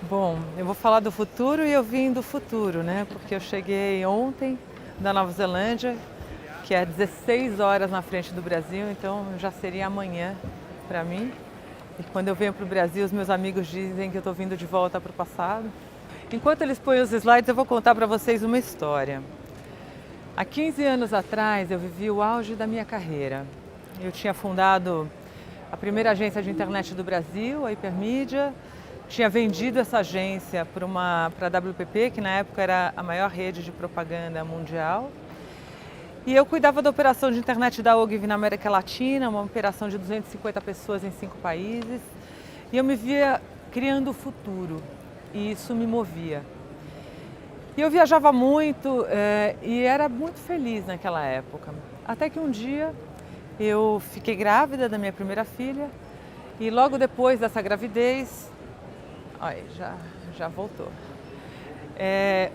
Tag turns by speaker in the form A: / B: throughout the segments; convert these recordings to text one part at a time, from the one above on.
A: Bom, eu vou falar do futuro e eu vim do futuro, né? Porque eu cheguei ontem da Nova Zelândia, que é 16 horas na frente do Brasil, então já seria amanhã para mim. E quando eu venho para o Brasil, os meus amigos dizem que eu estou vindo de volta para o passado. Enquanto eles põem os slides, eu vou contar para vocês uma história. Há 15 anos atrás, eu vivi o auge da minha carreira. Eu tinha fundado a primeira agência de internet do Brasil, a Hipermídia. Tinha vendido essa agência para a WPP, que na época era a maior rede de propaganda mundial. E eu cuidava da operação de internet da Ogilvy na América Latina, uma operação de 250 pessoas em 5 países. E eu me via criando o futuro, e isso me movia. E eu viajava muito e era muito feliz naquela época. Até que um dia eu fiquei grávida da minha primeira filha e logo depois dessa gravidez, olha, já voltou.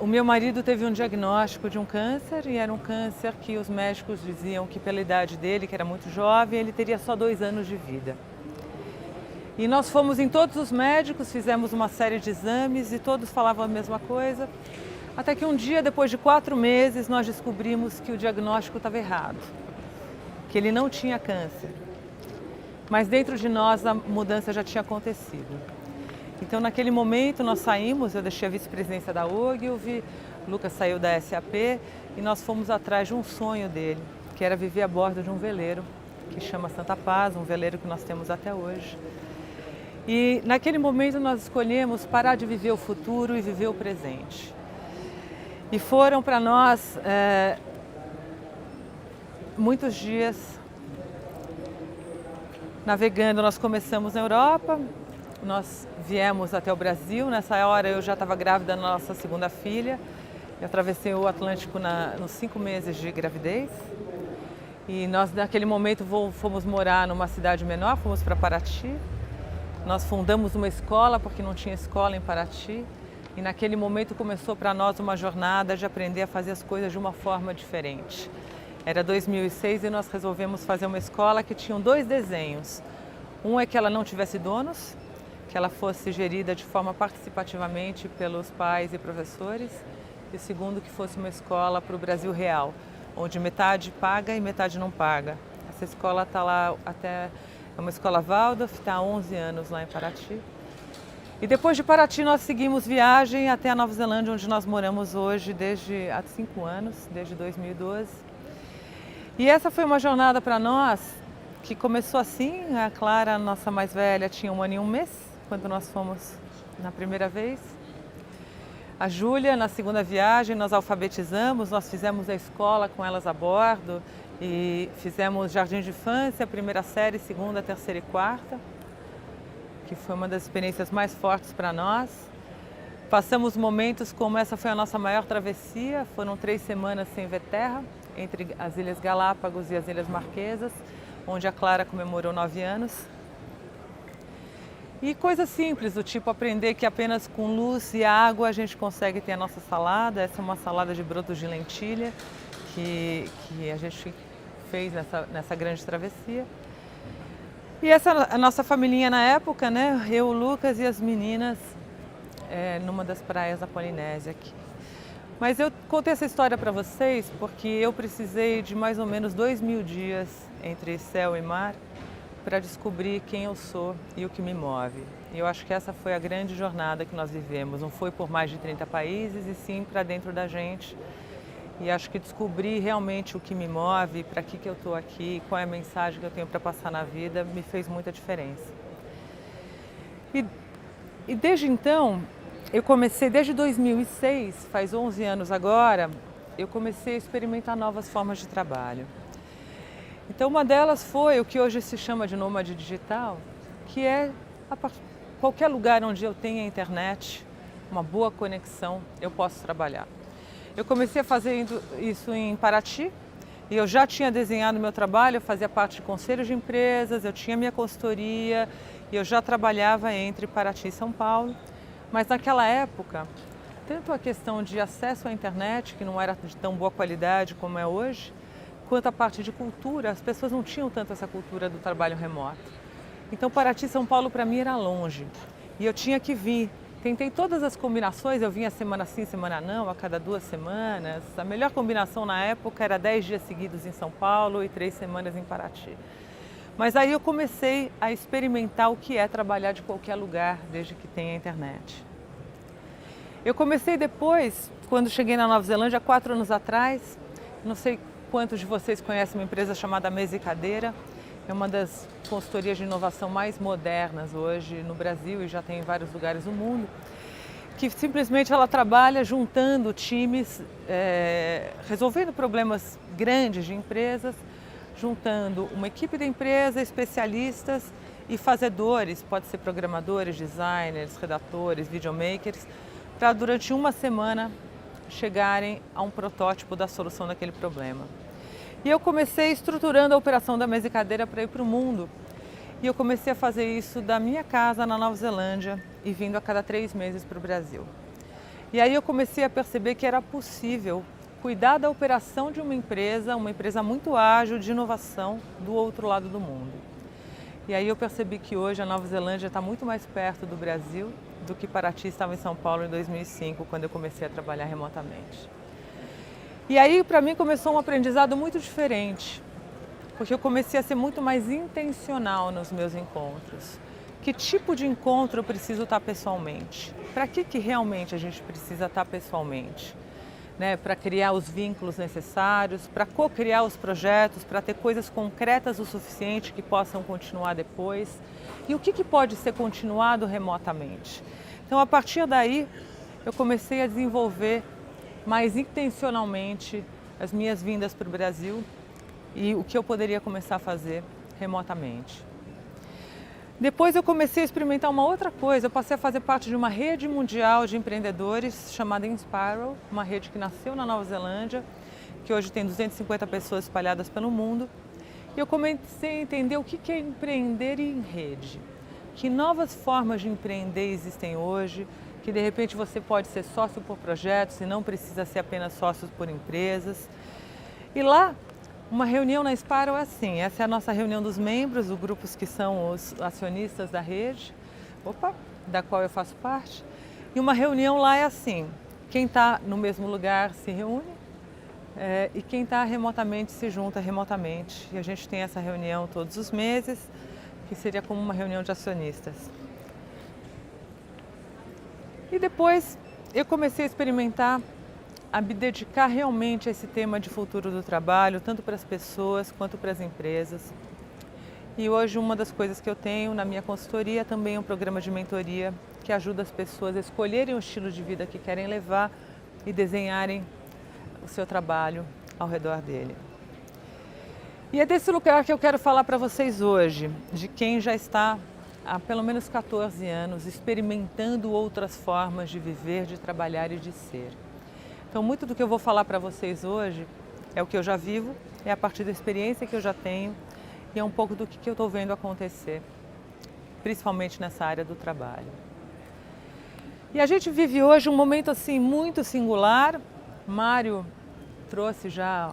A: O meu marido teve um diagnóstico de um câncer e era um câncer que os médicos diziam que pela idade dele, que era muito jovem, ele teria só 2 anos de vida. E nós fomos em todos os médicos, fizemos uma série de exames e todos falavam a mesma coisa. Até que um dia, depois de 4 meses, nós descobrimos que o diagnóstico estava errado, que ele não tinha câncer. Mas dentro de nós a mudança já tinha acontecido. Então, naquele momento, nós saímos, eu deixei a vice-presidência da Ogilvy, o Lucas saiu da SAP e nós fomos atrás de um sonho dele, que era viver a bordo de um veleiro, que chama Santa Paz, um veleiro que nós temos até hoje. E naquele momento nós escolhemos parar de viver o futuro e viver o presente. E foram para nós muitos dias navegando. Nós começamos na Europa, nós viemos até o Brasil. Nessa hora eu já estava grávida da nossa segunda filha. Eu atravessei o Atlântico nos 5 meses de gravidez. E nós naquele momento fomos morar numa cidade menor, fomos para Paraty. Nós fundamos uma escola porque não tinha escola em Paraty. E naquele momento começou para nós uma jornada de aprender a fazer as coisas de uma forma diferente. Era 2006 e nós resolvemos fazer uma escola que tinha 2 desenhos. Um é que ela não tivesse donos, que ela fosse gerida de forma participativamente pelos pais e professores. E o segundo, que fosse uma escola para o Brasil real, onde metade paga e metade não paga. Essa escola está lá até... É uma escola Waldorf, está há 11 anos lá em Paraty. E depois de Paraty nós seguimos viagem até a Nova Zelândia, onde nós moramos hoje há 5 anos, desde 2012. E essa foi uma jornada para nós que começou assim. A Clara, nossa mais velha, tinha 1 ano e 1 mês, quando nós fomos na primeira vez. A Júlia, na segunda viagem, nós alfabetizamos, nós fizemos a escola com elas a bordo e fizemos jardim de infância, primeira série, segunda, terceira e quarta, que foi uma das experiências mais fortes para nós. Passamos momentos como essa foi a nossa maior travessia, foram 3 semanas sem ver terra, entre as Ilhas Galápagos e as Ilhas Marquesas, onde a Clara comemorou 9 anos. E coisas simples, do tipo aprender que apenas com luz e água a gente consegue ter a nossa salada. Essa é uma salada de brotos de lentilha que a gente fez nessa grande travessia. E essa a nossa familhinha na época, né? Eu, o Lucas e as meninas numa das praias da Polinésia aqui. Mas eu contei essa história para vocês porque eu precisei de mais ou menos 2.000 dias entre céu e mar para descobrir quem eu sou e o que me move. E eu acho que essa foi a grande jornada que nós vivemos. Não foi por mais de 30 países, e sim para dentro da gente. E acho que descobrir realmente o que me move, para que eu estou aqui, qual é a mensagem que eu tenho para passar na vida, me fez muita diferença. E desde então, eu comecei, desde 2006, faz 11 anos agora, eu comecei a experimentar novas formas de trabalho. Então, uma delas foi o que hoje se chama de nômade digital, que é qualquer lugar onde eu tenha internet, uma boa conexão, eu posso trabalhar. Eu comecei a fazer isso em Paraty e eu já tinha desenhado meu trabalho, eu fazia parte de conselhos de empresas, eu tinha minha consultoria e eu já trabalhava entre Paraty e São Paulo. Mas naquela época, tanto a questão de acesso à internet, que não era de tão boa qualidade como é hoje, quanto a parte de cultura, as pessoas não tinham tanto essa cultura do trabalho remoto. Então, Paraty, São Paulo, para mim era longe. E eu tinha que vir Tentei todas as combinações, eu vinha semana sim, semana não, a cada 2 semanas. A melhor combinação na época era 10 dias seguidos em São Paulo e 3 semanas em Paraty. Mas aí eu comecei a experimentar o que é trabalhar de qualquer lugar, desde que tenha internet. Eu comecei depois, quando cheguei na Nova Zelândia, 4 anos atrás. Não sei quantos de vocês conhecem uma empresa chamada Mesa e Cadeira. É uma das consultorias de inovação mais modernas hoje no Brasil e já tem em vários lugares do mundo, que simplesmente ela trabalha juntando times, resolvendo problemas grandes de empresas, juntando uma equipe da empresa, especialistas e fazedores, pode ser programadores, designers, redatores, videomakers, para durante uma semana chegarem a um protótipo da solução daquele problema. E eu comecei estruturando a operação da Mesa e Cadeira para ir para o mundo. E eu comecei a fazer isso da minha casa na Nova Zelândia e vindo a cada 3 meses para o Brasil. E aí eu comecei a perceber que era possível cuidar da operação de uma empresa muito ágil de inovação do outro lado do mundo. E aí eu percebi que hoje a Nova Zelândia está muito mais perto do Brasil do que Paraty estava em São Paulo em 2005, quando eu comecei a trabalhar remotamente. E aí, para mim, começou um aprendizado muito diferente, porque eu comecei a ser muito mais intencional nos meus encontros. Que tipo de encontro eu preciso estar pessoalmente? Para que realmente a gente precisa estar pessoalmente? Para criar os vínculos necessários, para co-criar os projetos, para ter coisas concretas o suficiente que possam continuar depois. E o que pode ser continuado remotamente? Então, a partir daí, eu comecei a desenvolver mais intencionalmente as minhas vindas para o Brasil e o que eu poderia começar a fazer remotamente. Depois eu comecei a experimentar uma outra coisa, eu passei a fazer parte de uma rede mundial de empreendedores chamada Inspiral, uma rede que nasceu na Nova Zelândia, que hoje tem 250 pessoas espalhadas pelo mundo. E eu comecei a entender o que é empreender em rede, que novas formas de empreender existem hoje, que de repente você pode ser sócio por projetos e não precisa ser apenas sócio por empresas. E lá, uma reunião na Inspiral é assim, essa é a nossa reunião dos membros, os grupos que são os acionistas da rede, da qual eu faço parte. E uma reunião lá é assim, quem está no mesmo lugar se reúne e quem está remotamente se junta remotamente. E a gente tem essa reunião todos os meses, que seria como uma reunião de acionistas. E depois eu comecei a experimentar, a me dedicar realmente a esse tema de futuro do trabalho, tanto para as pessoas quanto para as empresas. E hoje uma das coisas que eu tenho na minha consultoria também é um programa de mentoria que ajuda as pessoas a escolherem o estilo de vida que querem levar e desenharem o seu trabalho ao redor dele. E é desse lugar que eu quero falar para vocês hoje, de quem já está há pelo menos 14 anos experimentando outras formas de viver, de trabalhar e de ser. Então, muito do que eu vou falar para vocês hoje é o que eu já vivo, é a partir da experiência que eu já tenho e é um pouco do que eu estou vendo acontecer, principalmente nessa área do trabalho. E a gente vive hoje um momento assim muito singular. Mário trouxe já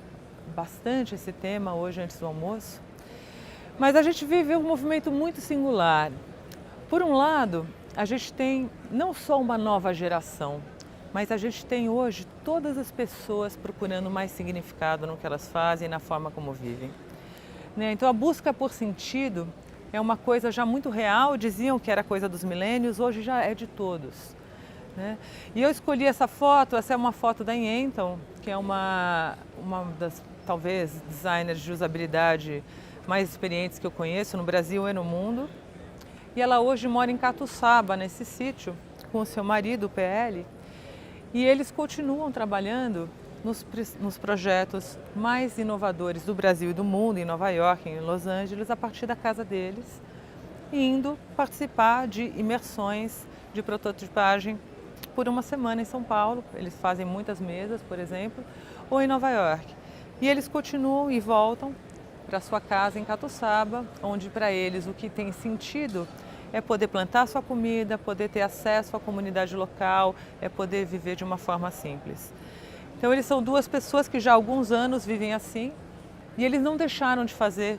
A: bastante esse tema hoje antes do almoço. Mas a gente vive um movimento muito singular. Por um lado, a gente tem não só uma nova geração, mas a gente tem hoje todas as pessoas procurando mais significado no que elas fazem e na forma como vivem. Então a busca por sentido é uma coisa já muito real, diziam que era coisa dos milênios, hoje já é de todos. E eu escolhi essa foto, essa é uma foto da Yenton, que é uma das, talvez, designers de usabilidade mais experientes que eu conheço no Brasil e no mundo. E ela hoje mora em Catuçaba, nesse sítio, com o seu marido, o PL. E eles continuam trabalhando nos projetos mais inovadores do Brasil e do mundo, em Nova York, em Los Angeles, a partir da casa deles, indo participar de imersões de prototipagem por uma semana em São Paulo. Eles fazem muitas mesas, por exemplo, ou em Nova York. E eles continuam e voltam para sua casa em Catuçaba, onde para eles o que tem sentido é poder plantar sua comida, poder ter acesso à comunidade local, é poder viver de uma forma simples. Então eles são duas pessoas que já há alguns anos vivem assim e eles não deixaram de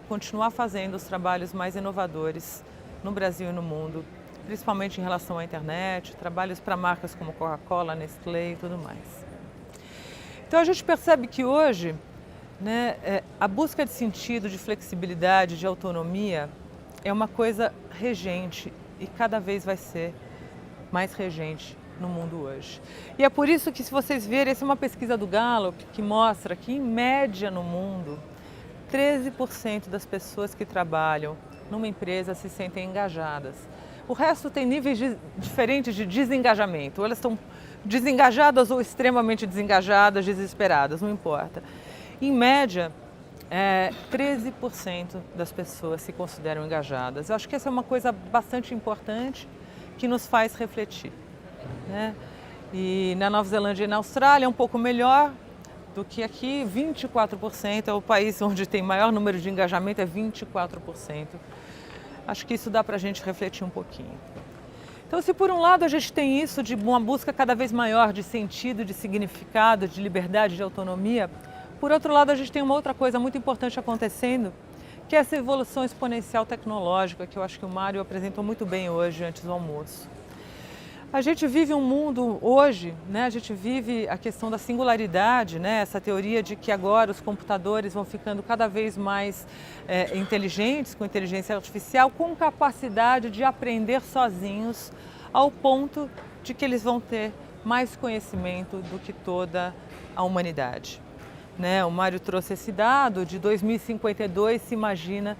A: continuar fazendo os trabalhos mais inovadores no Brasil e no mundo principalmente em relação à internet, trabalhos para marcas como Coca-Cola, Nestlé e tudo mais. Então a gente percebe que hoje, né, a busca de sentido, de flexibilidade, de autonomia é uma coisa regente e cada vez vai ser mais regente no mundo hoje. E é por isso que, se vocês verem, essa é uma pesquisa do Gallup que mostra que, em média no mundo, 13% das pessoas que trabalham numa empresa se sentem engajadas. O resto tem níveis diferentes de desengajamento. Ou elas estão desengajadas ou extremamente desengajadas, desesperadas, não importa. Em média, 13% das pessoas se consideram engajadas. Eu acho que essa é uma coisa bastante importante que nos faz refletir, né? E na Nova Zelândia e na Austrália é um pouco melhor do que aqui, 24%, é o país onde tem maior número de engajamento, é 24%. Acho que isso dá para a gente refletir um pouquinho. Então, se por um lado a gente tem isso de uma busca cada vez maior de sentido, de significado, de liberdade, de autonomia, por outro lado a gente tem uma outra coisa muito importante acontecendo, que é essa evolução exponencial tecnológica, que eu acho que o Mário apresentou muito bem hoje, antes do almoço. A gente vive um mundo hoje, né, a gente vive a questão da singularidade, né, essa teoria de que agora os computadores vão ficando cada vez mais inteligentes, com inteligência artificial, com capacidade de aprender sozinhos, ao ponto de que eles vão ter mais conhecimento do que toda a humanidade. Né, o Mário trouxe esse dado, de 2052 se imagina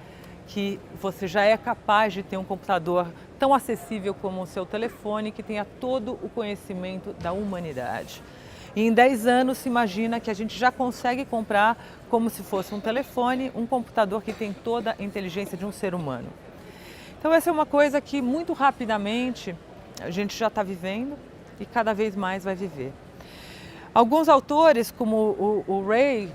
A: que você já é capaz de ter um computador tão acessível como o seu telefone, que tenha todo o conhecimento da humanidade. E em 10 anos se imagina que a gente já consegue comprar, como se fosse um telefone, um computador que tem toda a inteligência de um ser humano. Então essa é uma coisa que muito rapidamente a gente já está vivendo e cada vez mais vai viver. Alguns autores, como o Ray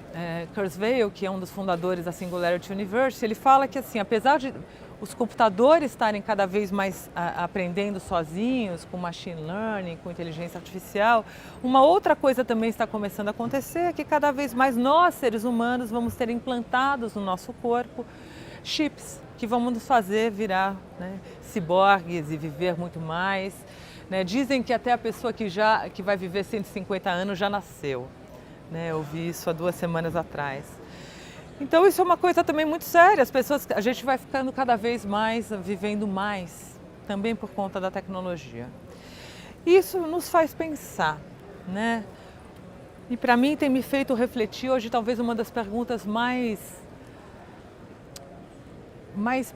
A: Kurzweil, que é um dos fundadores da Singularity University, ele fala que, assim, apesar de os computadores estarem cada vez mais aprendendo sozinhos, com machine learning, com inteligência artificial, uma outra coisa também está começando a acontecer, é que cada vez mais nós, seres humanos, vamos ter implantados no nosso corpo chips que vão nos fazer virar, né, ciborgues e viver muito mais. Né, dizem que até a pessoa que vai viver 150 anos já nasceu. Né, eu vi isso há 2 semanas atrás. Então isso é uma coisa também muito séria. A gente vai ficando cada vez mais, vivendo mais, também por conta da tecnologia. Isso nos faz pensar, né? E para mim tem me feito refletir hoje talvez uma das perguntas mais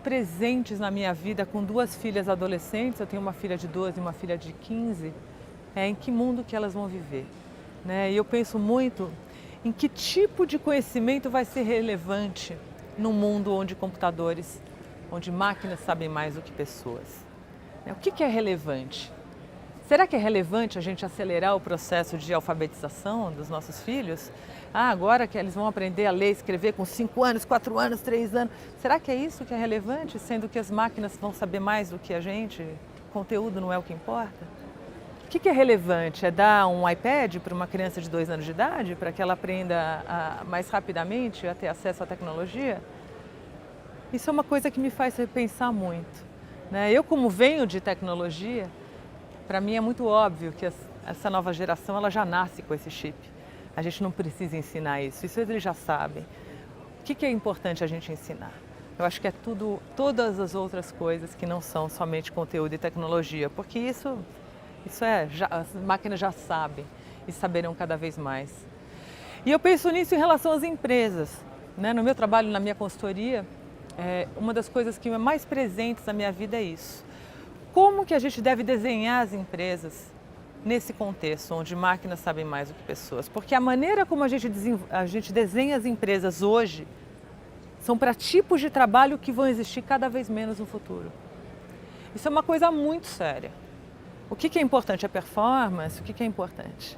A: presentes na minha vida, com 2 filhas adolescentes, eu tenho uma filha de 12 e uma filha de 15, em que mundo que elas vão viver, né? E eu penso muito em que tipo de conhecimento vai ser relevante num mundo onde computadores, onde máquinas sabem mais do que pessoas. O que é relevante? Será que é relevante a gente acelerar o processo de alfabetização dos nossos filhos? Agora que eles vão aprender a ler e escrever com 5 anos, 4 anos, 3 anos. Será que é isso que é relevante, sendo que as máquinas vão saber mais do que a gente? O conteúdo não é o que importa? O que é relevante? É dar um iPad para uma criança de 2 anos de idade, para que ela aprenda mais rapidamente a ter acesso à tecnologia? Isso é uma coisa que me faz repensar muito. Né? Eu, como venho de tecnologia, para mim é muito óbvio que essa nova geração ela já nasce com esse chip. A gente não precisa ensinar isso eles já sabem. O que é importante a gente ensinar? Eu acho que é todas as outras coisas que não são somente conteúdo e tecnologia, porque isso as máquinas já sabem e saberão cada vez mais. E eu penso nisso em relação às empresas. Né? No meu trabalho, na minha consultoria, uma das coisas que é mais presentes na minha vida é isso. Como que a gente deve desenhar as empresas nesse contexto, onde máquinas sabem mais do que pessoas? Porque a maneira como a gente desenha as empresas hoje são para tipos de trabalho que vão existir cada vez menos no futuro. Isso é uma coisa muito séria. O que é importante? A performance? O que é importante?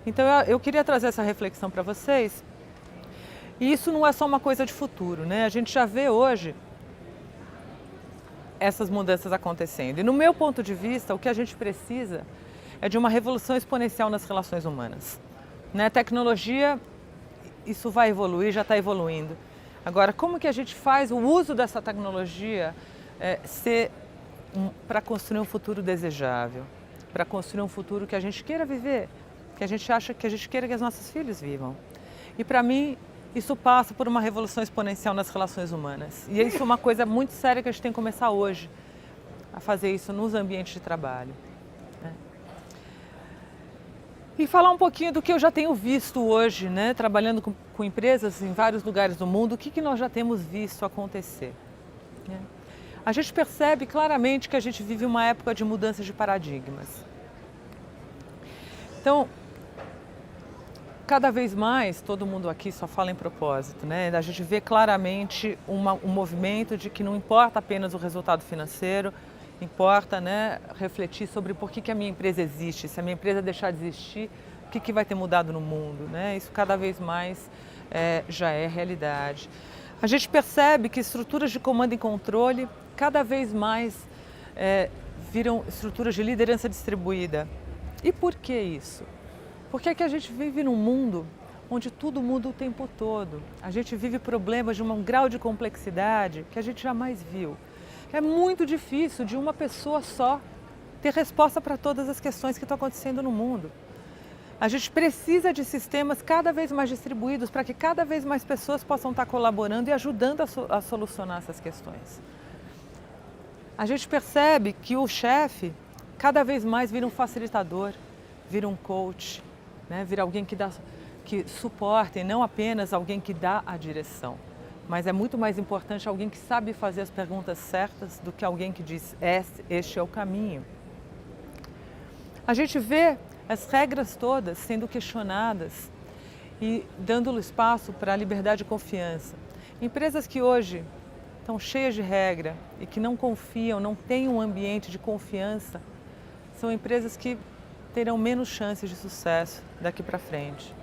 A: Então eu queria trazer essa reflexão para vocês. E isso não é só uma coisa de futuro, né? A gente já vê hoje essas mudanças acontecendo. E no meu ponto de vista, o que a gente precisa é de uma revolução exponencial nas relações humanas. Né? Tecnologia, isso vai evoluir, já está evoluindo. Agora, como que a gente faz o uso dessa tecnologia ser para construir um futuro desejável, para construir um futuro que a gente queira viver, que a gente acha que a gente queira que os nossos filhos vivam. E para mim, isso passa por uma revolução exponencial nas relações humanas. E isso é uma coisa muito séria que a gente tem que começar hoje, a fazer isso nos ambientes de trabalho. Né? E falar um pouquinho do que eu já tenho visto hoje, né? Trabalhando com empresas em vários lugares do mundo, o que nós já temos visto acontecer. Né? A gente percebe claramente que a gente vive uma época de mudança de paradigmas. Então, cada vez mais, todo mundo aqui só fala em propósito, né? A gente vê claramente um movimento de que não importa apenas o resultado financeiro, importa, né, refletir sobre por que a minha empresa existe. Se a minha empresa deixar de existir, o que vai ter mudado no mundo, né? Isso cada vez mais já é realidade. A gente percebe que estruturas de comando e controle cada vez mais viram estruturas de liderança distribuída. E por que isso? Porque é que a gente vive num mundo onde tudo muda o tempo todo. A gente vive problemas de um grau de complexidade que a gente jamais viu. É muito difícil de uma pessoa só ter resposta para todas as questões que estão acontecendo no mundo. A gente precisa de sistemas cada vez mais distribuídos para que cada vez mais pessoas possam estar colaborando e ajudando a solucionar essas questões. A gente percebe que o chefe cada vez mais vira um facilitador, vira um coach, né? Vira alguém que suporta e não apenas alguém que dá a direção. Mas é muito mais importante alguém que sabe fazer as perguntas certas do que alguém que diz, este é o caminho. A gente vê as regras todas sendo questionadas e dando espaço para a liberdade e confiança. Empresas que hoje estão cheias de regra e que não confiam, não têm um ambiente de confiança, são empresas que terão menos chances de sucesso daqui para frente.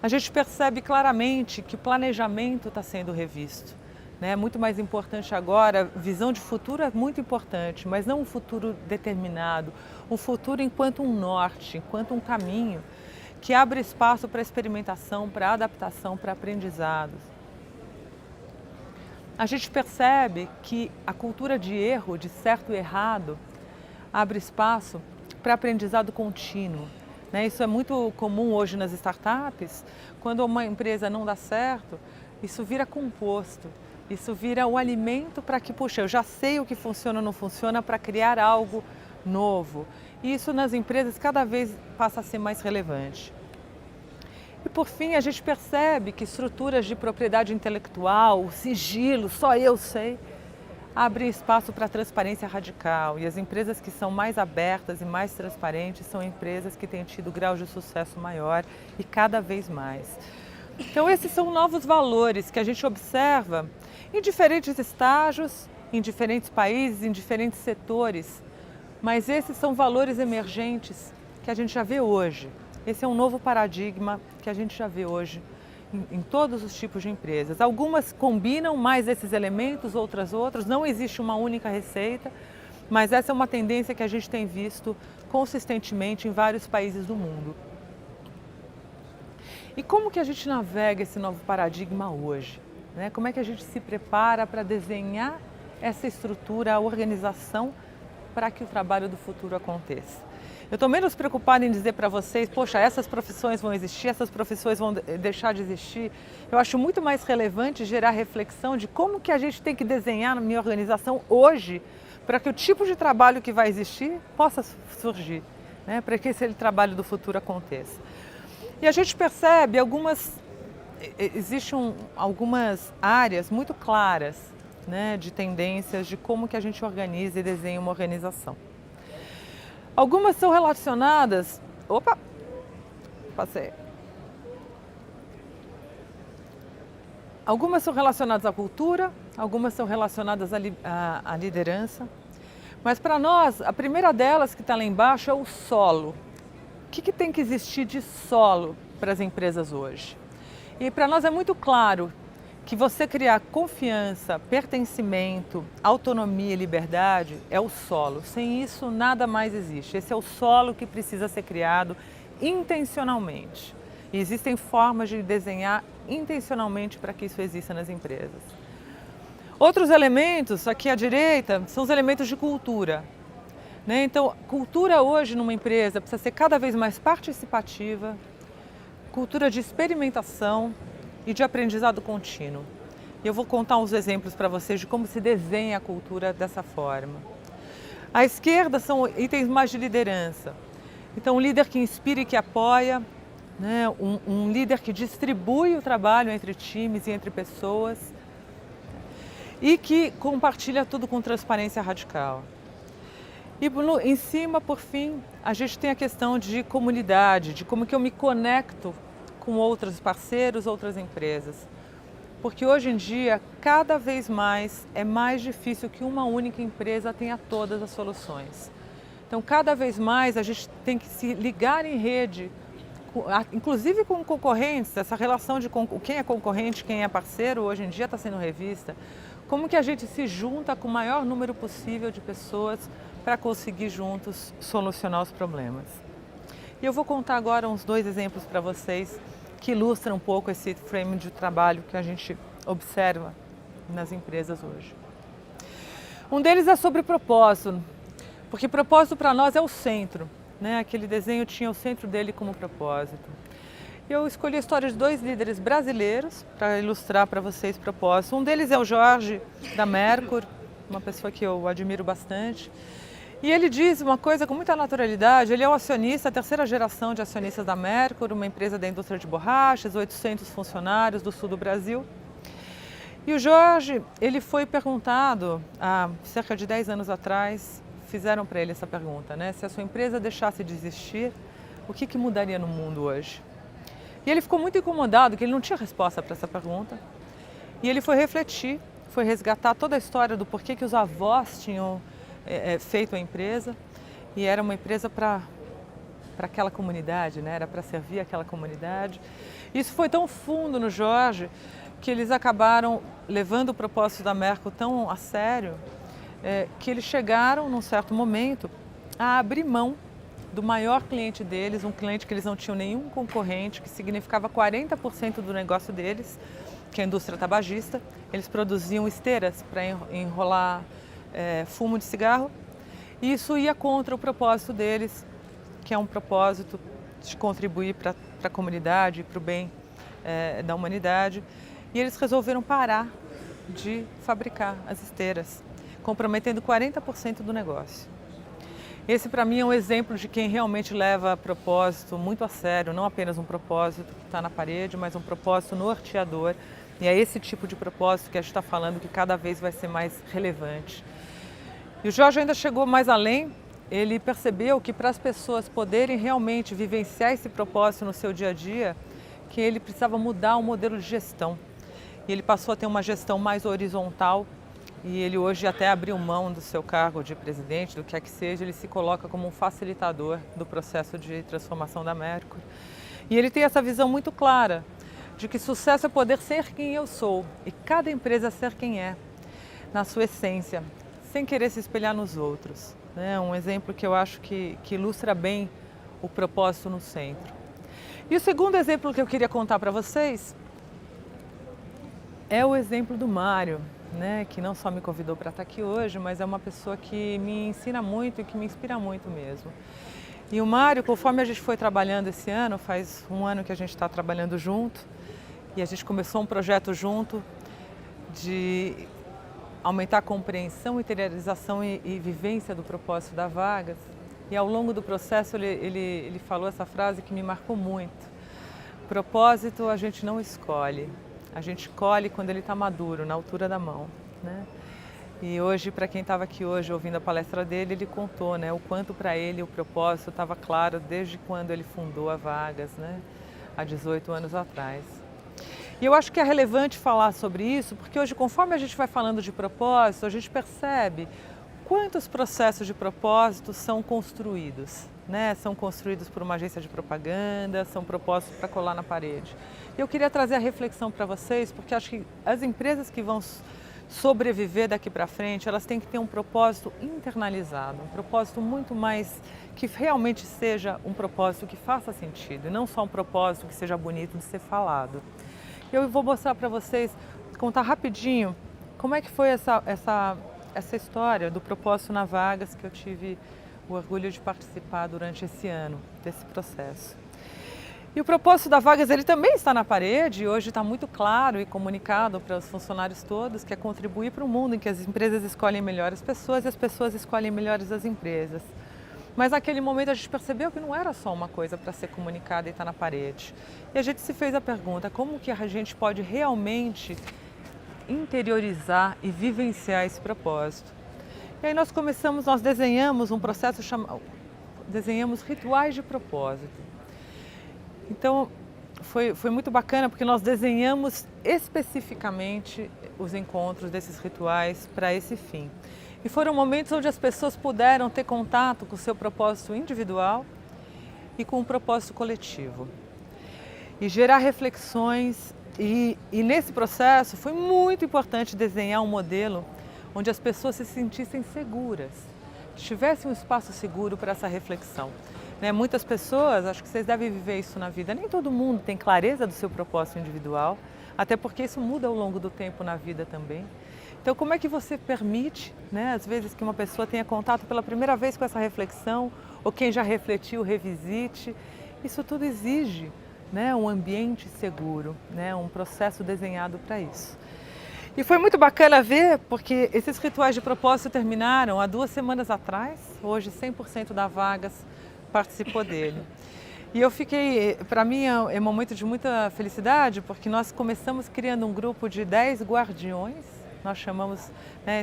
A: A gente percebe claramente que o planejamento está sendo revisto. É muito mais importante agora, visão de futuro é muito importante, mas não um futuro determinado, um futuro enquanto um norte, enquanto um caminho que abre espaço para experimentação, para adaptação, para aprendizados. A gente percebe que a cultura de erro, de certo e errado, abre espaço para aprendizado contínuo. Isso é muito comum hoje nas startups. Quando uma empresa não dá certo, isso vira composto, isso vira um alimento para que, puxa, eu já sei o que funciona ou não funciona para criar algo novo. E isso nas empresas cada vez passa a ser mais relevante. E por fim, a gente percebe que estruturas de propriedade intelectual, o sigilo, só eu sei, abre espaço para transparência radical, e as empresas que são mais abertas e mais transparentes são empresas que têm tido grau de sucesso maior e cada vez mais. Então esses são novos valores que a gente observa em diferentes estágios, em diferentes países, em diferentes setores, mas esses são valores emergentes que a gente já vê hoje. Esse é um novo paradigma que a gente já vê hoje em todos os tipos de empresas. Algumas combinam mais esses elementos, outras. Não existe uma única receita, mas essa é uma tendência que a gente tem visto consistentemente em vários países do mundo. E como que a gente navega esse novo paradigma hoje? Como é que a gente se prepara para desenhar essa estrutura, a organização para que o trabalho do futuro aconteça? Eu estou menos preocupada em dizer para vocês, poxa, essas profissões vão existir, essas profissões vão deixar de existir. Eu acho muito mais relevante gerar reflexão de como que a gente tem que desenhar na minha organização hoje para que o tipo de trabalho que vai existir possa surgir, para que esse trabalho do futuro aconteça. E a gente percebe existem algumas áreas muito claras, de tendências de como que a gente organiza e desenha uma organização. Algumas são relacionadas... Opa! Passei. Algumas são relacionadas à cultura, algumas são relacionadas à liderança. Mas para nós, a primeira delas que está lá embaixo é o solo. O que tem que existir de solo para as empresas hoje? E para nós é muito claro que você criar confiança, pertencimento, autonomia e liberdade é o solo. Sem isso, nada mais existe. Esse é o solo que precisa ser criado intencionalmente. E existem formas de desenhar intencionalmente para que isso exista nas empresas. Outros elementos, aqui à direita, são os elementos de cultura, né? Então, cultura hoje numa empresa precisa ser cada vez mais participativa, cultura de experimentação e de aprendizado contínuo. E eu vou contar uns exemplos para vocês de como se desenha a cultura dessa forma. À esquerda são itens mais de liderança. Então, um líder que inspira e que apoia, né? Um líder que distribui o trabalho entre times e entre pessoas e que compartilha tudo com transparência radical. E em cima, por fim, a gente tem a questão de comunidade, de como que eu me conecto com outros parceiros, outras empresas. Porque hoje em dia, cada vez mais, é mais difícil que uma única empresa tenha todas as soluções. Então, cada vez mais, a gente tem que se ligar em rede, inclusive com concorrentes. Essa relação de quem é concorrente, quem é parceiro, hoje em dia está sendo revista. Como que a gente se junta com o maior número possível de pessoas para conseguir juntos solucionar os problemas. E eu vou contar agora uns 2 exemplos para vocês que ilustram um pouco esse frame de trabalho que a gente observa nas empresas hoje. Um deles é sobre propósito, porque propósito para nós é o centro, né? Aquele desenho tinha o centro dele como propósito. Eu escolhi a história de 2 líderes brasileiros para ilustrar para vocês propósito. Um deles é o Jorge, da Mercur, uma pessoa que eu admiro bastante. E ele diz uma coisa com muita naturalidade. Ele é o acionista, a 3ª geração de acionistas da Mercur, uma empresa da indústria de borrachas, 800 funcionários do sul do Brasil. E o Jorge, ele foi perguntado, há cerca de 10 anos atrás, fizeram para ele essa pergunta, né? Se a sua empresa deixasse de existir, o que mudaria no mundo hoje? E ele ficou muito incomodado, que ele não tinha resposta para essa pergunta. E ele foi refletir, foi resgatar toda a história do porquê que os avós tinham feito a empresa, e era uma empresa para aquela comunidade, né? Era para servir aquela comunidade. Isso foi tão fundo no Jorge que eles acabaram levando o propósito da Mercur tão a sério que eles chegaram, num certo momento, a abrir mão do maior cliente deles, um cliente que eles não tinham nenhum concorrente, que significava 40% do negócio deles, que é a indústria tabagista. Eles produziam esteiras para enrolar fumo de cigarro, e isso ia contra o propósito deles, que é um propósito de contribuir para a comunidade, para o bem da humanidade. E eles resolveram parar de fabricar as esteiras, comprometendo 40% do negócio. Esse, para mim, é um exemplo de quem realmente leva propósito muito a sério, não apenas um propósito que está na parede, mas um propósito norteador. E é esse tipo de propósito que a gente está falando que cada vez vai ser mais relevante. E o Jorge ainda chegou mais além. Ele percebeu que para as pessoas poderem realmente vivenciar esse propósito no seu dia a dia, que ele precisava mudar o modelo de gestão. E ele passou a ter uma gestão mais horizontal, e ele hoje até abriu mão do seu cargo de presidente, do que é que seja, ele se coloca como um facilitador do processo de transformação da Mercur. E ele tem essa visão muito clara de que sucesso é poder ser quem eu sou, e cada empresa ser quem é, na sua essência, sem querer se espelhar nos outros. Um exemplo que eu acho que ilustra bem o propósito no centro. E o segundo exemplo que eu queria contar para vocês é o exemplo do Mário, né? Que não só me convidou para estar aqui hoje, mas é uma pessoa que me ensina muito e que me inspira muito mesmo. E o Mário, conforme a gente foi trabalhando esse ano, faz um ano que a gente está trabalhando junto, e a gente começou um projeto junto de aumentar a compreensão, interiorização e vivência do propósito da Vagas. E ao longo do processo ele falou essa frase que me marcou muito. Propósito a gente não escolhe, a gente colhe quando ele está maduro, na altura da mão, né? E hoje, para quem estava aqui hoje ouvindo a palestra dele, ele contou, né, o quanto para ele o propósito estava claro desde quando ele fundou a Vagas, né, há 18 anos atrás. E eu acho que é relevante falar sobre isso, porque hoje, conforme a gente vai falando de propósito, a gente percebe quantos processos de propósito são construídos, né? São construídos por uma agência de propaganda, são propósitos para colar na parede. Eu queria trazer a reflexão para vocês, porque acho que as empresas que vão sobreviver daqui para frente, elas têm que ter um propósito internalizado, um propósito muito mais, que realmente seja um propósito que faça sentido, e não só um propósito que seja bonito de ser falado. Eu vou mostrar para vocês, contar rapidinho como é que foi essa história do propósito na Vagas que eu tive o orgulho de participar durante esse ano, desse processo. E o propósito da Vagas, ele também está na parede, e hoje está muito claro e comunicado para os funcionários todos, que é contribuir para um mundo em que as empresas escolhem melhores pessoas e as pessoas escolhem melhores as empresas. Mas naquele momento a gente percebeu que não era só uma coisa para ser comunicada e estar na parede. E a gente se fez a pergunta, como que a gente pode realmente interiorizar e vivenciar esse propósito? E aí nós desenhamos um processo desenhamos rituais de propósito. Então foi muito bacana porque nós desenhamos especificamente os encontros desses rituais para esse fim. E foram momentos onde as pessoas puderam ter contato com o seu propósito individual e com o propósito coletivo. E gerar reflexões. E nesse processo foi muito importante desenhar um modelo onde as pessoas se sentissem seguras, que tivessem um espaço seguro para essa reflexão. Muitas pessoas, acho que vocês devem viver isso na vida, nem todo mundo tem clareza do seu propósito individual, até porque isso muda ao longo do tempo na vida também. Então, como é que você permite, às vezes, que uma pessoa tenha contato pela primeira vez com essa reflexão, ou quem já refletiu, revisite? Isso tudo exige um ambiente seguro, um processo desenhado para isso. E foi muito bacana ver, porque esses rituais de propósito terminaram há 2 semanas atrás, hoje 100% da Vagas participou dele. E eu fiquei, para mim é um momento de muita felicidade, porque nós começamos criando um grupo de 10 guardiões, nós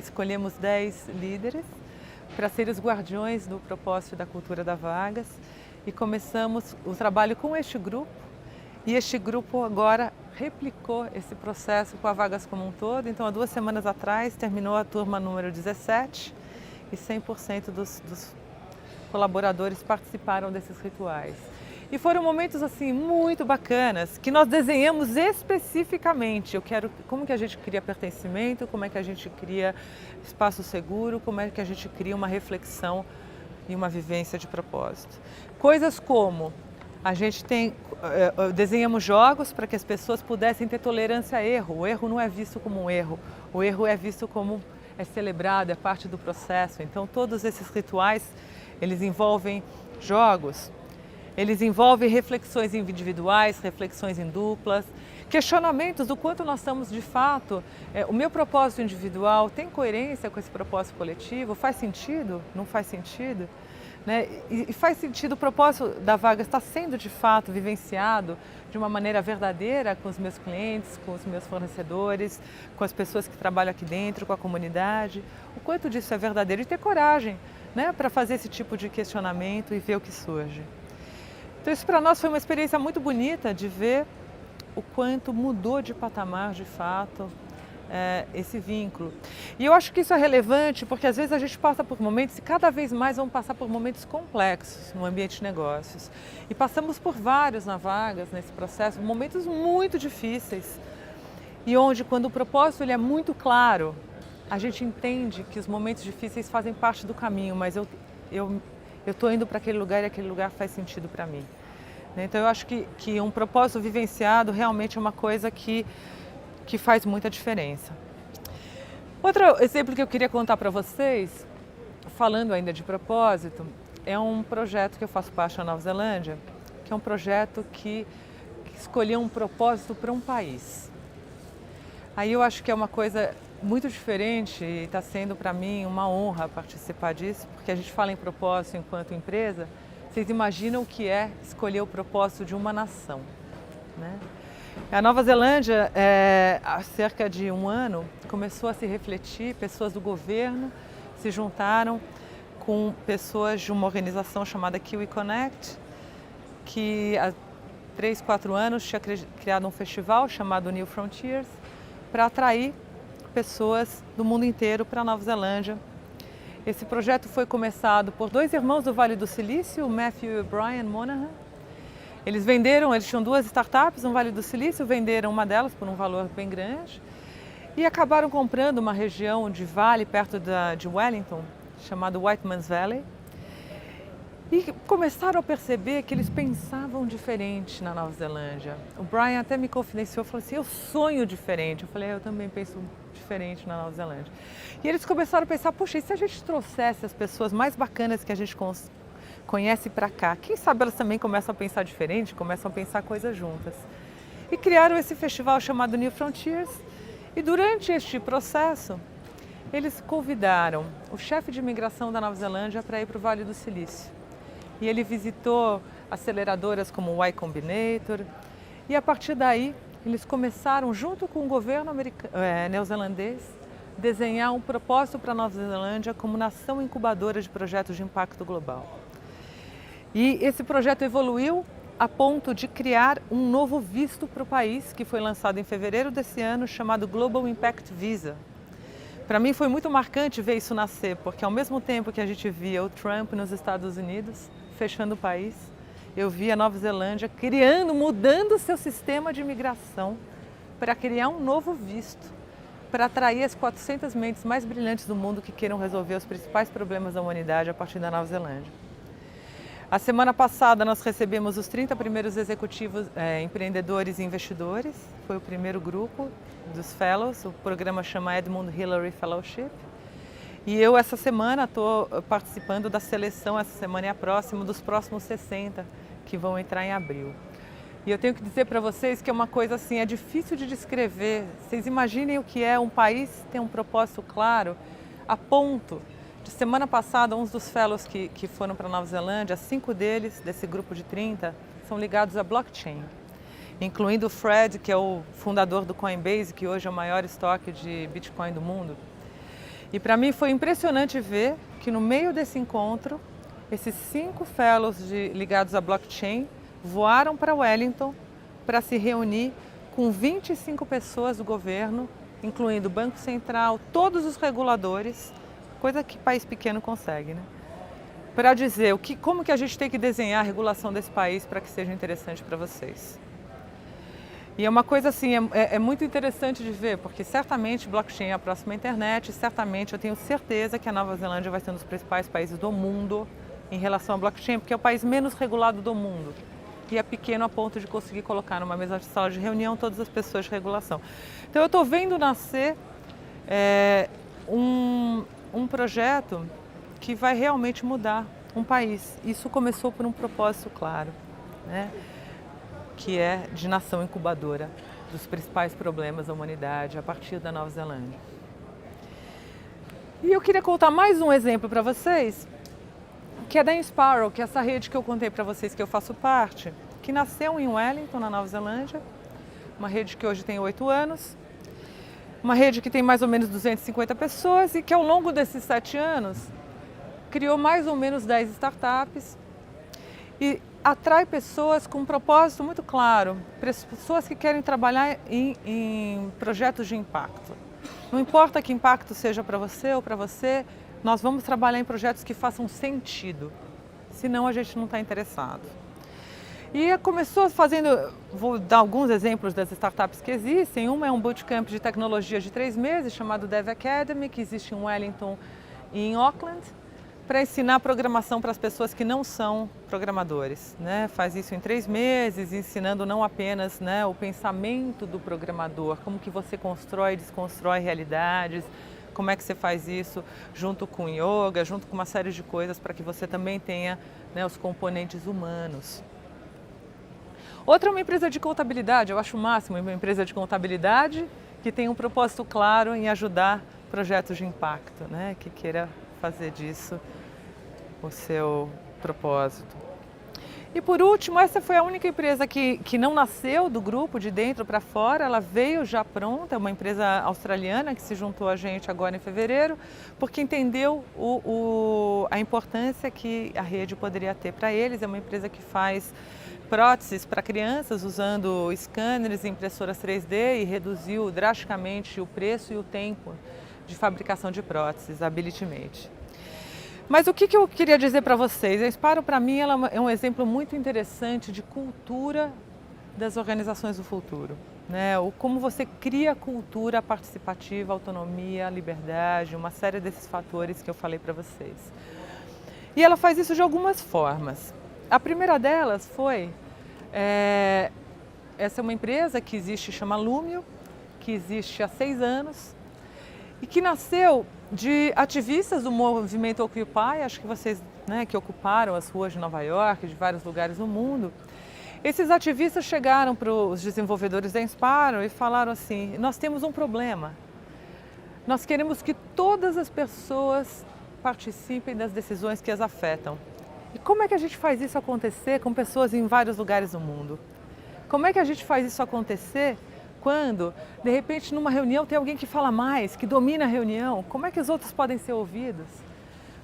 A: escolhemos 10 líderes para serem os guardiões do propósito e da cultura da Vagas, e começamos o trabalho com este grupo, e este grupo agora replicou esse processo com a Vagas como um todo. Então, há 2 semanas atrás, terminou a turma número 17 e 100% dos colaboradores participaram desses rituais. E foram momentos assim muito bacanas, que nós desenhamos especificamente. Como que a gente cria pertencimento, como é que a gente cria espaço seguro, como é que a gente cria uma reflexão e uma vivência de propósito. Coisas como desenhamos jogos para que as pessoas pudessem ter tolerância a erro. O erro não é visto como um erro, o erro é visto como é celebrado, é parte do processo. Então todos esses rituais, eles envolvem jogos, eles envolvem reflexões individuais, reflexões em duplas, questionamentos do quanto nós estamos de fato, o meu propósito individual tem coerência com esse propósito coletivo, faz sentido? Não faz sentido? E faz sentido o propósito da Vagas estar sendo de fato vivenciado de uma maneira verdadeira com os meus clientes, com os meus fornecedores, com as pessoas que trabalham aqui dentro, com a comunidade, o quanto disso é verdadeiro e ter coragem para fazer esse tipo de questionamento e ver o que surge. Então isso para nós foi uma experiência muito bonita de ver o quanto mudou de patamar de fato esse vínculo. E eu acho que isso é relevante porque às vezes a gente passa por momentos e cada vez mais vamos passar por momentos complexos no ambiente de negócios. E passamos por vários na Vagas nesse processo, momentos muito difíceis e onde quando o propósito ele é muito claro, a gente entende que os momentos difíceis fazem parte do caminho, mas eu estou indo para aquele lugar e aquele lugar faz sentido para mim. Então eu acho que um propósito vivenciado realmente é uma coisa que faz muita diferença. Outro exemplo que eu queria contar para vocês, falando ainda de propósito, é um projeto que eu faço parte na Nova Zelândia, que é um projeto que escolheu um propósito para um país. Aí eu acho que é uma coisa muito diferente e está sendo para mim uma honra participar disso, porque a gente fala em propósito enquanto empresa, vocês imaginam o que é escolher o propósito de uma nação, A Nova Zelândia, há cerca de 1 ano, começou a se refletir, pessoas do governo se juntaram com pessoas de uma organização chamada Kiwi Connect, que há 3, 4 anos tinha criado um festival chamado New Frontiers para atrair pessoas do mundo inteiro para a Nova Zelândia. Esse projeto foi começado por 2 irmãos do Vale do Silício, o Matthew e o Brian Monahan. Eles tinham 2 startups no Vale do Silício, venderam uma delas por um valor bem grande e acabaram comprando uma região de vale perto de Wellington, chamada Whiteman's Valley. E começaram a perceber que eles pensavam diferente na Nova Zelândia. O Brian até me confidenciou, falou assim, eu sonho diferente. Eu falei, eu também penso diferente na Nova Zelândia. E eles começaram a pensar, poxa, e se a gente trouxesse as pessoas mais bacanas que a gente conhece para cá? Quem sabe elas também começam a pensar diferente, começam a pensar coisas juntas. E criaram esse festival chamado New Frontiers. E durante este processo, eles convidaram o chefe de imigração da Nova Zelândia para ir para o Vale do Silício. E ele visitou aceleradoras como o Y Combinator. E a partir daí, eles começaram, junto com o governo neozelandês, desenhar um propósito para a Nova Zelândia como nação incubadora de projetos de impacto global. E esse projeto evoluiu a ponto de criar um novo visto para o país, que foi lançado em fevereiro desse ano, chamado Global Impact Visa. Para mim foi muito marcante ver isso nascer, porque ao mesmo tempo que a gente via o Trump nos Estados Unidos, fechando o país, eu via a Nova Zelândia mudando o seu sistema de imigração para criar um novo visto, para atrair as 400 mentes mais brilhantes do mundo que queiram resolver os principais problemas da humanidade a partir da Nova Zelândia. A semana passada nós recebemos os 30 primeiros executivos, empreendedores e investidores, foi o primeiro grupo dos Fellows, o programa chama Edmund Hillary Fellowship. E eu essa semana estou participando da seleção, essa semana e a próxima, dos próximos 60 que vão entrar em abril. E eu tenho que dizer para vocês que é uma coisa assim, é difícil de descrever. Vocês imaginem o que é um país ter um propósito claro, a ponto de semana passada, uns dos fellows que foram para a Nova Zelândia, 5 deles, desse grupo de 30, são ligados a blockchain, incluindo o Fred, que é o fundador do Coinbase, que hoje é o maior estoque de Bitcoin do mundo. E para mim foi impressionante ver que no meio desse encontro, esses 5 fellows ligados a blockchain voaram para Wellington para se reunir com 25 pessoas do governo, incluindo o Banco Central, todos os reguladores, coisa que país pequeno consegue, né? Para dizer como que a gente tem que desenhar a regulação desse país para que seja interessante para vocês. E é uma coisa assim, é muito interessante de ver, porque certamente blockchain é a próxima internet, certamente eu tenho certeza que a Nova Zelândia vai ser um dos principais países do mundo em relação ao blockchain, porque é o país menos regulado do mundo e é pequeno a ponto de conseguir colocar numa mesma sala de reunião todas as pessoas de regulação. Então eu estou vendo nascer um projeto que vai realmente mudar um país. Isso começou por um propósito claro, né? Que é de nação incubadora dos principais problemas da humanidade a partir da Nova Zelândia. E eu queria contar mais um exemplo para vocês, que é da Insparrow, que é essa rede que eu contei para vocês que eu faço parte, que nasceu em Wellington, na Nova Zelândia, uma rede que hoje tem 8 anos, uma rede que tem mais ou menos 250 pessoas e que ao longo desses 7 anos criou mais ou menos 10 startups e atrai pessoas com um propósito muito claro, pessoas que querem trabalhar em projetos de impacto. Não importa que impacto seja para você ou para você, nós vamos trabalhar em projetos que façam sentido, senão a gente não está interessado. E começou fazendo, vou dar alguns exemplos das startups que existem. Uma é um bootcamp de tecnologia de 3 meses chamado Dev Academy, que existe em Wellington e em Auckland, para ensinar programação para as pessoas que não são programadores, né? Faz isso em 3 meses, ensinando não apenas, né, o pensamento do programador, como que você constrói e desconstrói realidades, como é que você faz isso junto com yoga, junto com uma série de coisas para que você também tenha, né, os componentes humanos. Outra é uma empresa de contabilidade, eu acho o máximo, uma empresa de contabilidade que tem um propósito claro em ajudar projetos de impacto, né, que queira fazer disso o seu propósito. E por último, essa foi a única empresa que não nasceu do grupo de dentro para fora, ela veio já pronta, é uma empresa australiana que se juntou a gente agora em fevereiro, porque entendeu a importância que a rede poderia ter para eles. É uma empresa que faz próteses para crianças usando scanners e impressoras 3D e reduziu drasticamente o preço e o tempo de fabricação de próteses, Abilitymate. Mas o que eu queria dizer para vocês? A Insparrow, para mim, ela é um exemplo muito interessante de cultura das organizações do futuro, né? Como você cria cultura participativa, autonomia, liberdade, uma série desses fatores que eu falei para vocês. E ela faz isso de algumas formas. A primeira delas foi, essa é uma empresa que existe, chama Lumio, que existe há 6 anos e que nasceu de ativistas do movimento Occupy, acho que vocês, né, que ocuparam as ruas de Nova York, de vários lugares do mundo. Esses ativistas chegaram para os desenvolvedores da Inspire e falaram assim: nós temos um problema, nós queremos que todas as pessoas participem das decisões que as afetam. E como é que a gente faz isso acontecer com pessoas em vários lugares do mundo? Como é que a gente faz isso acontecer quando, de repente, numa reunião tem alguém que fala mais, que domina a reunião? Como é que os outros podem ser ouvidos?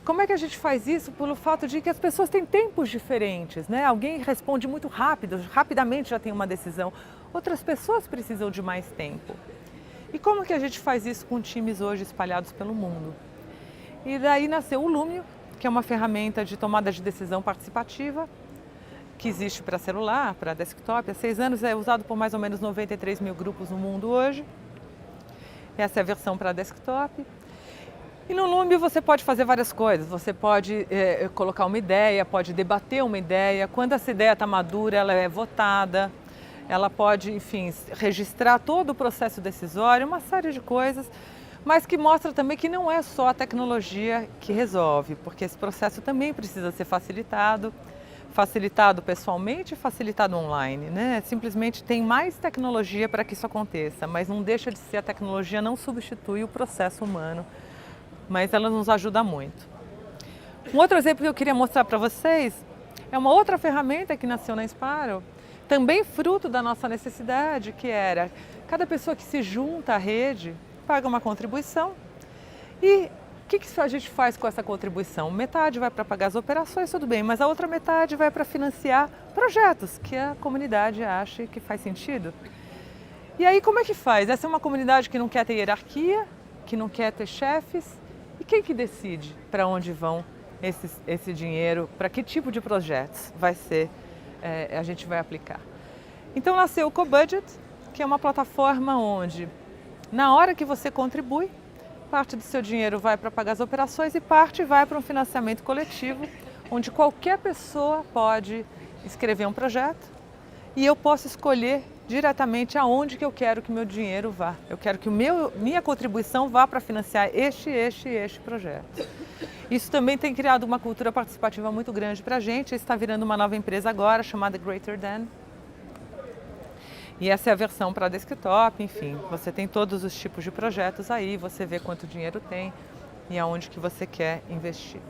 A: Como é que a gente faz isso pelo fato de que as pessoas têm tempos diferentes, né? Alguém responde muito rápido, rapidamente já tem uma decisão. Outras pessoas precisam de mais tempo. E como que a gente faz isso com times hoje espalhados pelo mundo? E daí nasceu o Lumio, que é uma ferramenta de tomada de decisão participativa, que existe para celular, para desktop. Há 6 anos, é usado por mais ou menos 93 mil grupos no mundo hoje. Essa é a versão para desktop. E no Lumio você pode fazer várias coisas. Você pode colocar uma ideia, pode debater uma ideia. Quando essa ideia está madura, ela é votada. Ela pode, enfim, registrar todo o processo decisório, uma série de coisas, mas que mostra também que não é só a tecnologia que resolve, porque esse processo também precisa ser facilitado pessoalmente e facilitado online, né? Simplesmente tem mais tecnologia para que isso aconteça, mas não deixa de ser, a tecnologia não substitui o processo humano, mas ela nos ajuda muito. Um outro exemplo que eu queria mostrar para vocês é uma outra ferramenta que nasceu na Inspire, também fruto da nossa necessidade, que era cada pessoa que se junta à rede paga uma contribuição. E o que a gente faz com essa contribuição? Metade vai para pagar as operações, tudo bem, mas a outra metade vai para financiar projetos que a comunidade acha que faz sentido. E aí como é que faz? Essa é uma comunidade que não quer ter hierarquia, que não quer ter chefes. E quem que decide para onde vão esse dinheiro, para que tipo de projetos vai ser, a gente vai aplicar? Então nasceu o CoBudget, que é uma plataforma onde, na hora que você contribui, parte do seu dinheiro vai para pagar as operações e parte vai para um financiamento coletivo, onde qualquer pessoa pode escrever um projeto e eu posso escolher diretamente aonde que eu quero que meu dinheiro vá. Eu quero que minha contribuição vá para financiar este projeto. Isso também tem criado uma cultura participativa muito grande para a gente. Está virando uma nova empresa agora, chamada Greater Than. E essa é a versão para desktop, enfim. Você tem todos os tipos de projetos aí, você vê quanto dinheiro tem e aonde que você quer investir.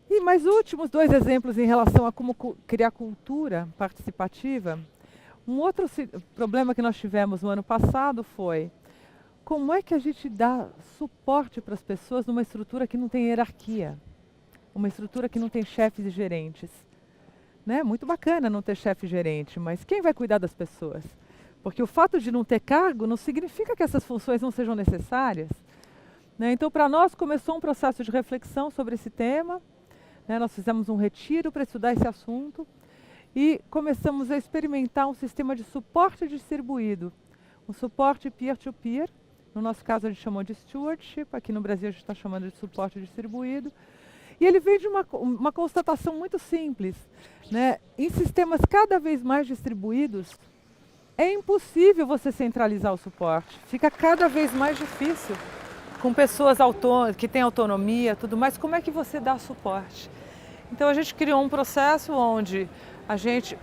A: E mais últimos 2 exemplos em relação a como criar cultura participativa. Um outro problema que nós tivemos no ano passado foi como é que a gente dá suporte para as pessoas numa estrutura que não tem hierarquia, uma estrutura que não tem chefes e gerentes. Né? Muito bacana não ter chefe e gerente, mas quem vai cuidar das pessoas? Porque o fato de não ter cargo não significa que essas funções não sejam necessárias. Né? Então, para nós, começou um processo de reflexão sobre esse tema. Nós fizemos um retiro para estudar esse assunto e começamos a experimentar um sistema de suporte distribuído, um suporte peer-to-peer, no nosso caso a gente chamou de stewardship, aqui no Brasil a gente está chamando de suporte distribuído, e ele veio de uma constatação muito simples, né? Em sistemas cada vez mais distribuídos, é impossível você centralizar o suporte, fica cada vez mais difícil. Com pessoas que têm autonomia, tudo mais, como é que você dá suporte? Então a gente criou um processo onde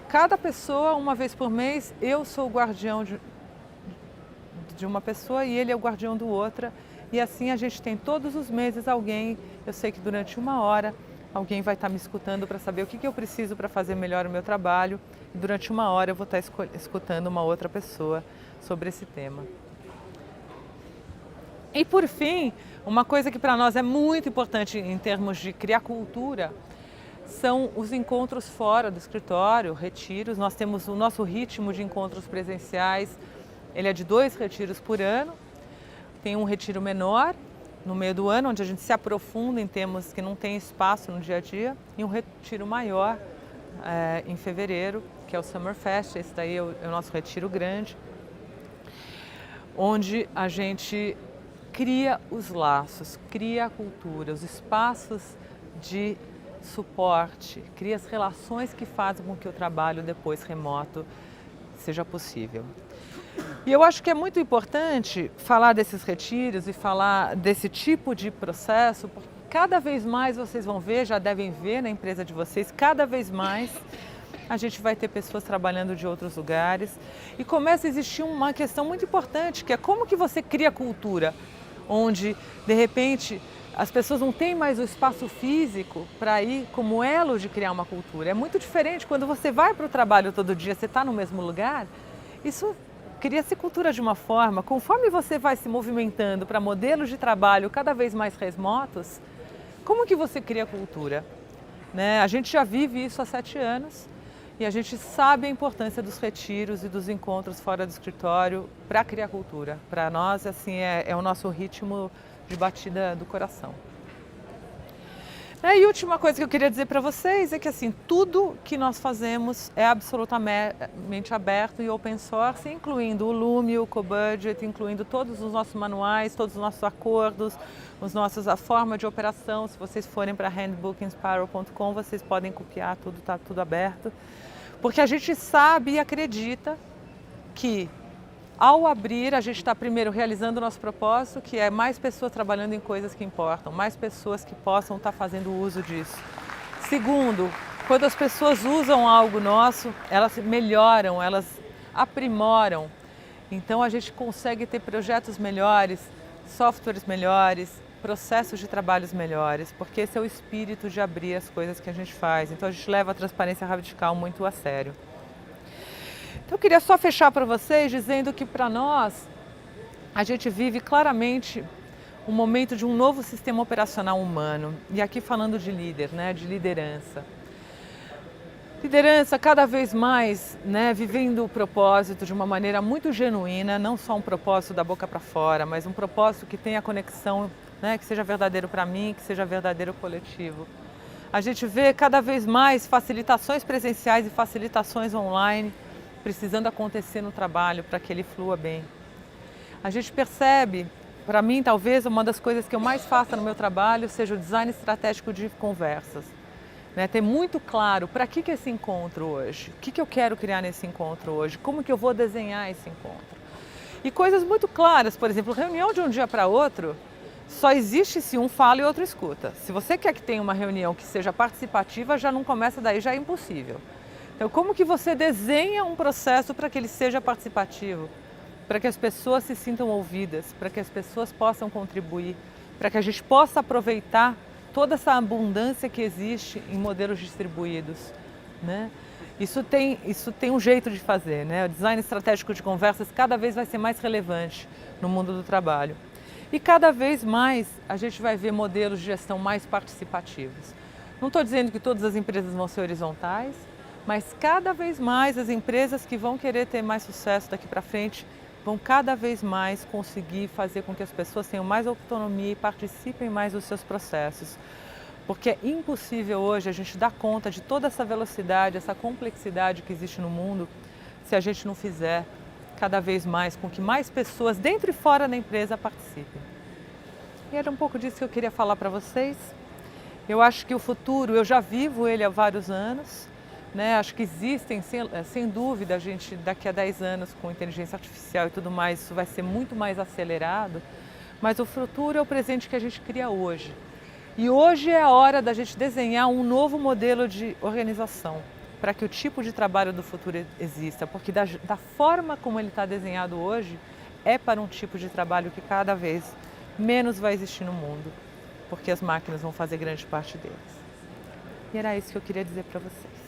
A: cada pessoa, uma vez por mês, eu sou o guardião de uma pessoa e ele é o guardião do outra. E assim a gente tem todos os meses alguém, eu sei que durante 1 hora, alguém vai estar me escutando para saber o que eu preciso para fazer melhor o meu trabalho. E durante 1 hora eu vou estar escutando uma outra pessoa sobre esse tema. E por fim, uma coisa que para nós é muito importante em termos de criar cultura, são os encontros fora do escritório, retiros. Nós temos o nosso ritmo de encontros presenciais, ele é de 2 retiros por ano. Tem um retiro menor no meio do ano, onde a gente se aprofunda em temas que não tem espaço no dia a dia, e um retiro maior em fevereiro, que é o Summer Fest. Esse daí é o nosso retiro grande, onde a gente cria os laços, cria a cultura, os espaços de suporte, cria as relações que fazem com que o trabalho depois remoto seja possível. E eu acho que é muito importante falar desses retiros e falar desse tipo de processo, porque cada vez mais vocês vão ver, já devem ver na empresa de vocês, cada vez mais a gente vai ter pessoas trabalhando de outros lugares e começa a existir uma questão muito importante, que é como que você cria cultura, onde de repente as pessoas não têm mais o espaço físico para ir como elo de criar uma cultura. É muito diferente quando você vai para o trabalho todo dia, você está no mesmo lugar, isso cria-se cultura de uma forma, conforme você vai se movimentando para modelos de trabalho cada vez mais remotos, como que você cria cultura? Né? A gente já vive isso há 7 anos e a gente sabe a importância dos retiros e dos encontros fora do escritório para criar cultura. Para nós, assim, é o nosso ritmo de batida do coração. E a última coisa que eu queria dizer para vocês é que assim, tudo que nós fazemos é absolutamente aberto e open source, incluindo o Loom, o CoBudget, incluindo todos os nossos manuais, todos os nossos acordos, a forma de operação. Se vocês forem para handbookinspiral.com, vocês podem copiar tudo, está tudo aberto. Porque a gente sabe e acredita que ao abrir, a gente está primeiro realizando o nosso propósito, que é mais pessoas trabalhando em coisas que importam, mais pessoas que possam estar fazendo uso disso. Segundo, quando as pessoas usam algo nosso, elas melhoram, elas aprimoram. Então a gente consegue ter projetos melhores, softwares melhores, processos de trabalhos melhores, porque esse é o espírito de abrir as coisas que a gente faz. Então a gente leva a transparência radical muito a sério. Então eu queria só fechar para vocês dizendo que para nós, a gente vive claramente um momento de um novo sistema operacional humano. E aqui falando de líder, né, de liderança. Liderança cada vez mais, né, vivendo o propósito de uma maneira muito genuína, não só um propósito da boca para fora, mas um propósito que tenha conexão, né, que seja verdadeiro para mim, que seja verdadeiro coletivo. A gente vê cada vez mais facilitações presenciais e facilitações online precisando acontecer no trabalho para que ele flua bem. A gente percebe, para mim talvez uma das coisas que eu mais faço no meu trabalho seja o design estratégico de conversas. Né? Ter muito claro para que é esse encontro hoje, o que eu quero criar nesse encontro hoje, como que eu vou desenhar esse encontro. E coisas muito claras, por exemplo, reunião de um dia para outro, só existe se um fala e outro escuta. Se você quer que tenha uma reunião que seja participativa, já não começa daí, já é impossível. Então, como que você desenha um processo para que ele seja participativo? Para que as pessoas se sintam ouvidas, para que as pessoas possam contribuir, para que a gente possa aproveitar toda essa abundância que existe em modelos distribuídos, né? Isso tem um jeito de fazer, né? O design estratégico de conversas cada vez vai ser mais relevante no mundo do trabalho. E cada vez mais a gente vai ver modelos de gestão mais participativos. Não estou dizendo que todas as empresas vão ser horizontais, mas cada vez mais as empresas que vão querer ter mais sucesso daqui para frente vão cada vez mais conseguir fazer com que as pessoas tenham mais autonomia e participem mais dos seus processos. Porque é impossível hoje a gente dar conta de toda essa velocidade, essa complexidade que existe no mundo, se a gente não fizer cada vez mais com que mais pessoas dentro e fora da empresa participem. E era um pouco disso que eu queria falar para vocês. Eu acho que o futuro, eu já vivo ele há vários anos. Né? Acho que existem, sem dúvida, a gente daqui a 10 anos com inteligência artificial e tudo mais, isso vai ser muito mais acelerado, mas o futuro é o presente que a gente cria hoje. E hoje é a hora da gente desenhar um novo modelo de organização para que o tipo de trabalho do futuro exista, porque da forma como ele está desenhado hoje, é para um tipo de trabalho que cada vez menos vai existir no mundo, porque as máquinas vão fazer grande parte deles. E era isso que eu queria dizer para vocês.